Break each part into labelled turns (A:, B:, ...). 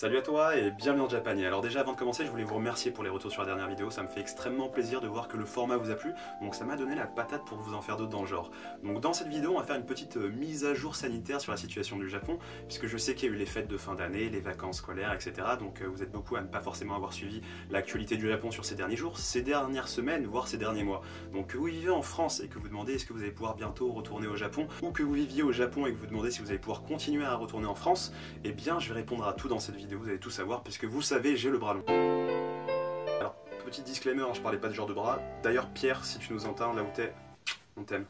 A: Salut à toi et bienvenue en Japanie. Alors déjà avant de commencer je voulais vous remercier pour les retours sur la dernière vidéo, ça me fait extrêmement plaisir de voir que le format vous a plu, donc ça m'a donné la patate pour vous en faire d'autres dans le genre. Donc dans cette vidéo on va faire une petite mise à jour sanitaire sur la situation du Japon, puisque je sais qu'il y a eu les fêtes de fin d'année, les vacances scolaires, etc. Donc vous êtes beaucoup à ne pas forcément avoir suivi l'actualité du Japon sur ces derniers jours, ces dernières semaines, voire ces derniers mois. Donc que vous vivez en France et que vous demandez est-ce que vous allez pouvoir bientôt retourner au Japon, ou que vous viviez au Japon et que vous demandez si vous allez pouvoir continuer à retourner en France, eh bien je vais répondre à tout dans cette vidéo, vous allez tout savoir, puisque vous savez, j'ai le bras long. Alors, petit disclaimer, hein, je parlais pas de genre de bras. D'ailleurs, Pierre, si tu nous entends là où t'es, on t'aime.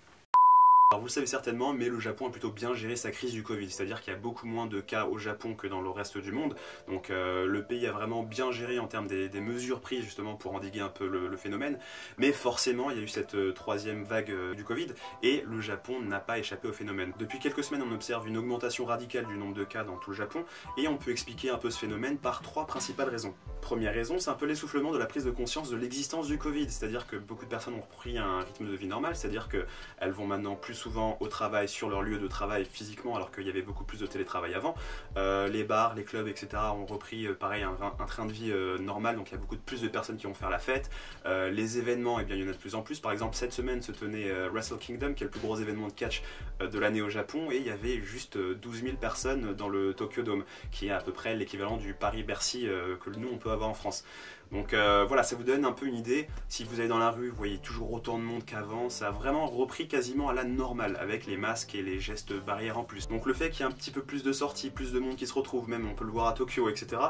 A: Alors vous le savez certainement, mais le Japon a plutôt bien géré sa crise du Covid, c'est-à-dire qu'il y a beaucoup moins de cas au Japon que dans le reste du monde, donc le pays a vraiment bien géré en termes des mesures prises justement pour endiguer un peu le phénomène, mais forcément il y a eu cette troisième vague du Covid, et le Japon n'a pas échappé au phénomène. Depuis quelques semaines on observe une augmentation radicale du nombre de cas dans tout le Japon, et on peut expliquer un peu ce phénomène par trois principales raisons. Première raison, c'est un peu l'essoufflement de la prise de conscience de l'existence du Covid, c'est-à-dire que beaucoup de personnes ont repris un rythme de vie normal, c'est-à-dire qu'elles vont maintenant plus souvent au travail, sur leur lieu de travail physiquement, alors qu'il y avait beaucoup plus de télétravail avant. Les bars, les clubs, etc. ont repris pareil un train de vie normal, donc il y a beaucoup plus de personnes qui vont faire la fête. Les événements, eh bien, il y en a de plus en plus. Par exemple, cette semaine se tenait Wrestle Kingdom, qui est le plus gros événement de catch de l'année au Japon, et il y avait juste 12 000 personnes dans le Tokyo Dome, qui est à peu près l'équivalent du Paris-Bercy que nous on peut avoir en France. Donc voilà, ça vous donne un peu une idée. Si vous allez dans la rue, vous voyez toujours autant de monde qu'avant. Ça a vraiment repris quasiment à la normale, avec les masques et les gestes barrières en plus. Donc le fait qu'il y ait un petit peu plus de sorties, plus de monde qui se retrouve, même on peut le voir à Tokyo, etc.,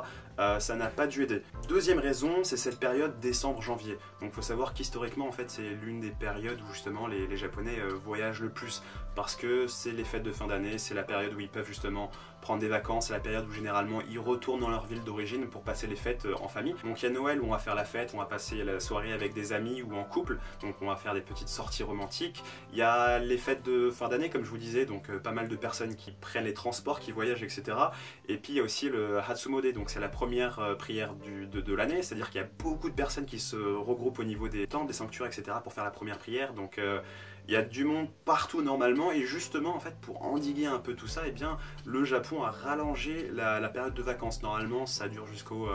A: ça n'a pas dû aider. Deuxième raison, c'est cette période décembre-janvier. Donc il faut savoir qu'historiquement, en fait, c'est l'une des périodes où justement les Japonais voyagent le plus, parce que c'est les fêtes de fin d'année, c'est la période où ils peuvent justement prendre des vacances, c'est la période où généralement ils retournent dans leur ville d'origine pour passer les fêtes en famille. Donc il y a Noël où on va faire la fête, on va passer la soirée avec des amis ou en couple, donc on va faire des petites sorties romantiques. Il y a les fêtes de fin d'année comme je vous disais, donc pas mal de personnes qui prennent les transports, qui voyagent, etc. Et puis il y a aussi le Hatsumode, donc c'est la première prière de l'année, c'est-à-dire qu'il y a beaucoup de personnes qui se regroupent au niveau des temples, des sanctuaires, etc. pour faire la première prière. Donc il y a du monde partout normalement, et justement en fait pour endiguer un peu tout ça, eh bien le Japon a rallongé la période de vacances. Normalement ça dure jusqu'au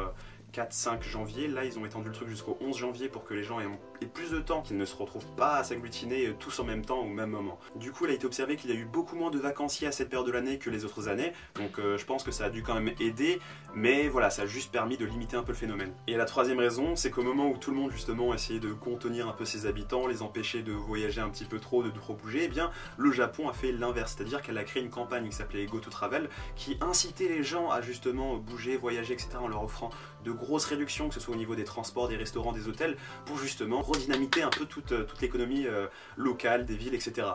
A: 4-5 janvier, là ils ont étendu le truc jusqu'au 11 janvier pour que les gens aient plus de temps, qu'ils ne se retrouvent pas à s'agglutiner tous en même temps au même moment. Du coup il a été observé qu'il y a eu beaucoup moins de vacanciers à cette période de l'année que les autres années, donc je pense que ça a dû quand même aider, mais voilà, ça a juste permis de limiter un peu le phénomène. Et la troisième raison, c'est qu'au moment où tout le monde justement essayait de contenir un peu ses habitants, les empêcher de voyager un petit peu trop, de trop bouger, eh bien le Japon a fait l'inverse, c'est-à-dire qu'elle a créé une campagne qui s'appelait Go to Travel, qui incitait les gens à justement bouger, voyager, etc. en leur offrant de grosses réductions, que ce soit au niveau des transports, des restaurants, des hôtels, pour justement redynamiter un peu toute l'économie locale, des villes, etc.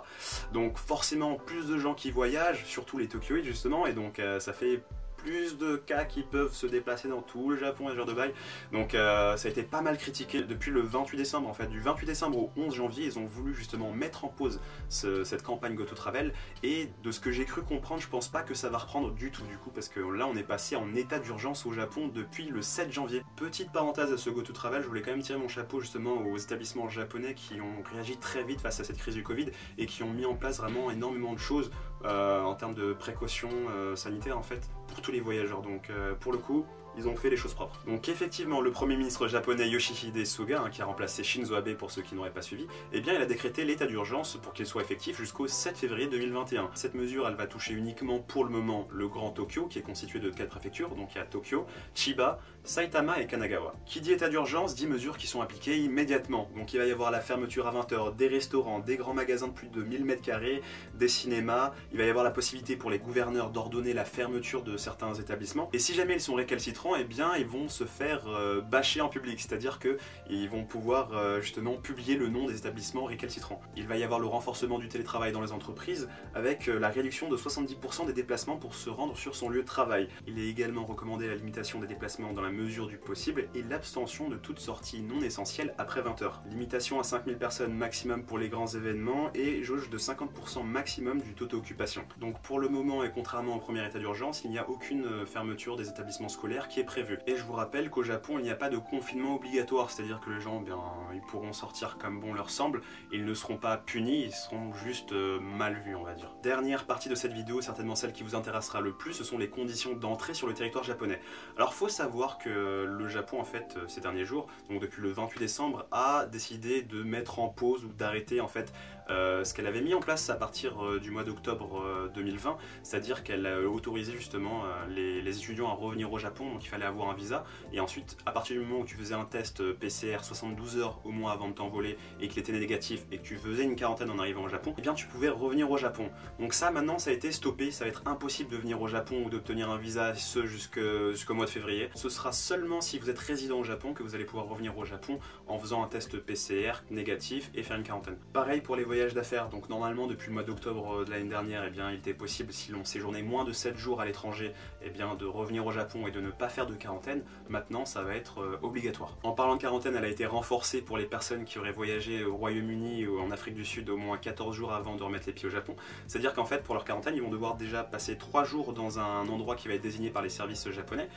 A: Donc forcément plus de gens qui voyagent, surtout les Tokyoïdes justement, et donc ça fait plus de cas qui peuvent se déplacer dans tout le Japon et ce genre de bail. Donc ça a été pas mal critiqué depuis le 28 décembre en fait. Du 28 décembre au 11 janvier, ils ont voulu justement mettre en pause cette campagne Go to Travel, et de ce que j'ai cru comprendre, je pense pas que ça va reprendre du tout parce que là on est passé en état d'urgence au Japon depuis le 7 janvier. Petite parenthèse à ce Go to Travel, je voulais quand même tirer mon chapeau justement aux établissements japonais qui ont réagi très vite face à cette crise du Covid et qui ont mis en place vraiment énormément de choses en termes de précautions sanitaires en fait pour tous les voyageurs. Donc pour le coup, ils ont fait les choses propres. Donc effectivement, le premier ministre japonais Yoshihide Suga, qui a remplacé Shinzo Abe pour ceux qui n'auraient pas suivi, eh bien il a décrété l'état d'urgence pour qu'il soit effectif jusqu'au 7 février 2021. Cette mesure, elle va toucher uniquement pour le moment le Grand Tokyo, qui est constitué de 4 préfectures, donc il y a Tokyo, Chiba, Saitama et Kanagawa. Qui dit état d'urgence dit mesures qui sont appliquées immédiatement. Donc il va y avoir la fermeture à 20 h des restaurants, des grands magasins de plus de 1000 m², des cinémas, il va y avoir la possibilité pour les gouverneurs d'ordonner la fermeture de certains établissements, et si jamais ils sont récalcitrants, eh bien ils vont se faire bâcher en public, c'est-à-dire qu'ils vont pouvoir justement publier le nom des établissements récalcitrants. Il va y avoir le renforcement du télétravail dans les entreprises, avec la réduction de 70% des déplacements pour se rendre sur son lieu de travail. Il est également recommandé la limitation des déplacements dans la mesure du possible et l'abstention de toute sortie non essentielle après 20 h. Limitation à 5000 personnes maximum pour les grands événements et jauge de 50% maximum du taux d'occupation. Donc pour le moment, et contrairement au premier état d'urgence, il n'y a aucune fermeture des établissements scolaires qui est prévue. Et je vous rappelle qu'au Japon, il n'y a pas de confinement obligatoire, c'est-à-dire que les gens, bien, ils pourront sortir comme bon leur semble, ils ne seront pas punis, ils seront juste mal vus, on va dire. Dernière partie de cette vidéo, certainement celle qui vous intéressera le plus, ce sont les conditions d'entrée sur le territoire japonais. Alors faut savoir que le Japon, en fait, ces derniers jours, donc depuis le 28 décembre, a décidé de mettre en pause ou d'arrêter en fait ce qu'elle avait mis en place à partir du mois d'octobre 2020, c'est-à-dire qu'elle a autorisé justement les étudiants à revenir au Japon, donc il fallait avoir un visa, et ensuite à partir du moment où tu faisais un test PCR 72 heures au moins avant de t'envoler et qu'il était négatif et que tu faisais une quarantaine en arrivant au Japon, eh bien tu pouvais revenir au Japon. Donc ça maintenant ça a été stoppé, ça va être impossible de venir au Japon ou d'obtenir un visa ce jusqu'au mois de février. Ce sera seulement si vous êtes résident au Japon que vous allez pouvoir revenir au Japon en faisant un test PCR négatif et faire une quarantaine. Pareil pour les voyages d'affaires, donc normalement depuis le mois d'octobre de l'année dernière, eh bien, il était possible si l'on séjournait moins de 7 jours à l'étranger, eh bien, de revenir au Japon et de ne pas faire de quarantaine. Maintenant ça va être obligatoire. En parlant de quarantaine, elle a été renforcée pour les personnes qui auraient voyagé au Royaume-Uni ou en Afrique du Sud au moins 14 jours avant de remettre les pieds au Japon. C'est-à-dire qu'en fait pour leur quarantaine ils vont devoir déjà passer 3 jours dans un endroit qui va être désigné par les services japonais.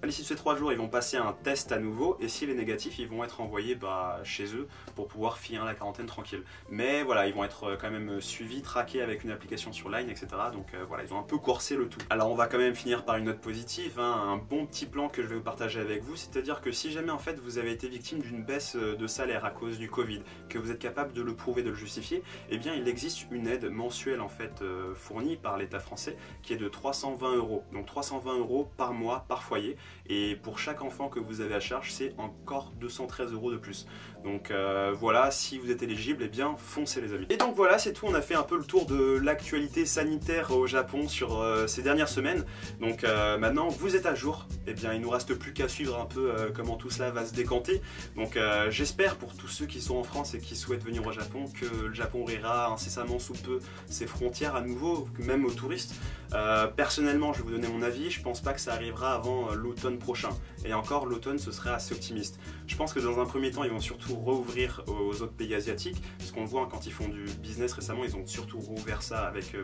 A: À l'issue de ces 3 jours, ils vont passer un test à nouveau et s'il est négatif, ils vont être envoyés chez eux pour pouvoir finir la quarantaine tranquille. Mais voilà, ils vont être quand même suivis, traqués avec une application sur Line, etc. Donc voilà, ils ont un peu corsé le tout. Alors on va quand même finir par une note positive, hein, un bon petit plan que je vais vous partager avec vous, c'est-à-dire que si jamais en fait vous avez été victime d'une baisse de salaire à cause du Covid, que vous êtes capable de le prouver, de le justifier, eh bien il existe une aide mensuelle en fait fournie par l'État français qui est de 320 €. Donc 320 € par mois, par foyer. Et pour chaque enfant que vous avez à charge, c'est encore 213 € de plus. Donc voilà, si vous êtes éligible, eh bien foncez les amis. Et donc voilà, c'est tout, on a fait un peu le tour de l'actualité sanitaire au Japon sur ces dernières semaines. Donc maintenant, vous êtes à jour. Eh bien, il nous reste plus qu'à suivre un peu comment tout cela va se décanter. Donc j'espère pour tous ceux qui sont en France et qui souhaitent venir au Japon, que le Japon ouvrira incessamment sous peu ses frontières à nouveau, même aux touristes. Personnellement, je vais vous donner mon avis, je pense pas que ça arrivera avant l'automne prochain. Et encore, l'automne, ce serait assez optimiste. Je pense que dans un premier temps, ils vont surtout rouvrir aux autres pays asiatiques. Ce qu'on voit quand ils font du business récemment, ils ont surtout rouvert ça avec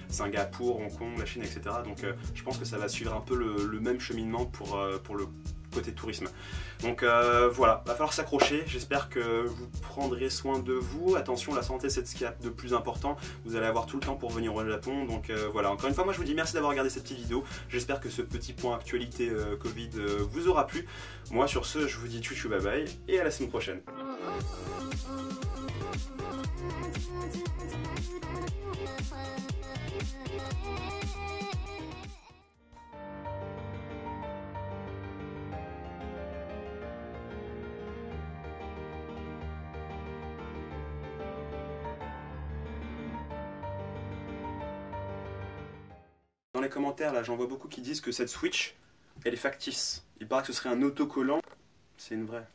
A: Singapour, Hong Kong, la Chine, etc. Donc je pense que ça va suivre un peu le même cheminement pour le côté tourisme. Donc voilà, va falloir s'accrocher, j'espère que vous prendrez soin de vous. Attention, la santé c'est ce qu'il y a de plus important, vous allez avoir tout le temps pour venir au Japon. Donc voilà, encore une fois moi je vous dis merci d'avoir regardé cette petite vidéo, j'espère que ce petit point actualité Covid vous aura plu. Moi sur ce je vous dis tchou bye bye et à la semaine prochaine. Dans les commentaires, là, j'en vois beaucoup qui disent que cette Switch, elle est factice. Il paraît que ce serait un autocollant. C'est une vraie.